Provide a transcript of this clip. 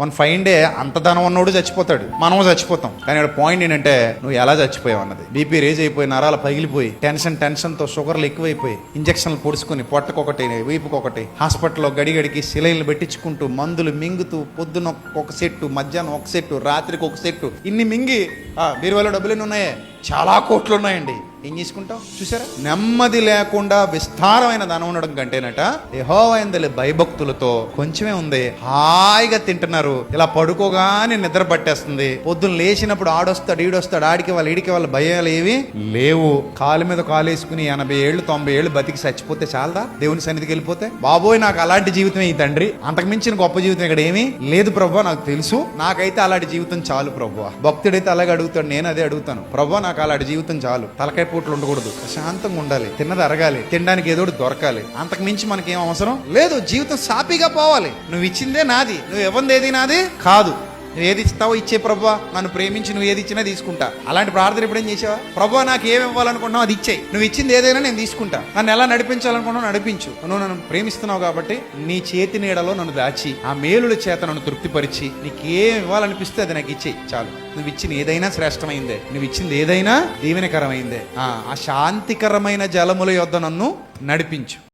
One fine day అంత ధనం ఉన్నోడు చచ్చిపోతాడు, మనము చచ్చిపోతాం. కానీ ఇక్కడ పాయింట్ ఏంటంటే నువ్వు ఎలా చచ్చిపోయావు అన్నది. బీపీ రేజ్ అయిపోయి, నరాలు పగిలిపోయి, టెన్షన్తో షుగర్లు ఎక్కువైపోయి, ఇంజక్షన్లు పొడుచుకుని, పొట్టకొకటి వీపుకొకటి, హాస్పిటల్లో గడిగడికి సిలైన్లు పెట్టించుకుంటూ, మందులు మింగుతూ, పొద్దున ఒక సెట్టు, మధ్యాహ్నం ఒక సెట్టు, రాత్రికి ఒక సెట్టు, ఇన్ని మింగి బీరువాలో డబ్బులు ఎన్ని ఉన్నాయే, చాలా కోట్లు ఉన్నాయండి. ఏం చేసుకుంటాం చూసారా? నెమ్మది లేకుండా విస్తారమైన ధనం ఉండడం కంటేనట యెహోవా యందలి భయభక్తులతో కొంచెమే ఉంది, హాయిగా తింటున్నారు, ఇలా పడుకోగానే నిద్ర పట్టేస్తుంది, పొద్దున్న లేచినప్పుడు ఆడొస్తాడు ఈడొస్తాడు, ఆడికి వాళ్ళు ఈడికి వాళ్ళ భయాలు ఏవి లేవు. కాలు మీద కాలు వేసుకుని 80 ఏళ్ళు 90 ఏళ్ళు బతికి చచ్చిపోతే చాలదా దేవుని సన్నిధికి వెళ్ళిపోతే? బాబోయ్ నాకు అలాంటి జీవితమే ఈ తండ్రి, అంతకు మించిన గొప్ప జీవితం ఇక్కడ ఏమీ లేదు ప్రభువా, నాకు తెలుసు, నాకైతే అలాంటి జీవితం చాలు ప్రభువా. భక్తుడైతే అలాగే అడుగుతాడు, నేను అదే అడుగుతాను, ప్రభువా నాకు అలాంటి జీవితం చాలు, తలకాయ పూట్లు ఉండకూడదు, ప్రశాంతంగా ఉండాలి, తిన్నది అరగాలి, తినడానికి ఏదో దొరకాలి, అంతకు మించి మనకేం అవసరం లేదు. జీవితం సాపీగా పోవాలి. నువ్వు ఇచ్చిందే నాది, నువ్వు ఇవ్వంది ఏది నాది కాదు. నువ్వు ఏది ఇస్తావో ఇచ్చే ప్రభువా, నన్ను ప్రేమించి నువ్వు ఏది ఇచ్చినా తీసుకుంటా. అలాంటి ప్రార్థన ఎప్పుడేం చేసావా? ప్రభువా నాకు ఏమి ఇవ్వాలనుకుంటున్నావు అది ఇచ్చేయి, నువ్వు ఇచ్చింది ఏదైనా నేను తీసుకుంటా, నన్ను ఎలా నడిపించాలనుకున్నావు నడిపించు, నువ్వు నన్ను ప్రేమిస్తున్నావు కాబట్టి నీ చేతి నీడలో నన్ను దాచి ఆ మేలుల చేత నన్ను తృప్తిపరిచి నీకేం ఇవ్వాలనిపిస్తే అది నాకు ఇచ్చేయి చాలు. నువ్వు ఇచ్చిన ఏదైనా శ్రేష్టమైందే, నువ్వు ఇచ్చింది ఏదైనా దీవెనకరమైందే. ఆ శాంతికరమైన జలముల యొద్ద నన్ను నడిపించు.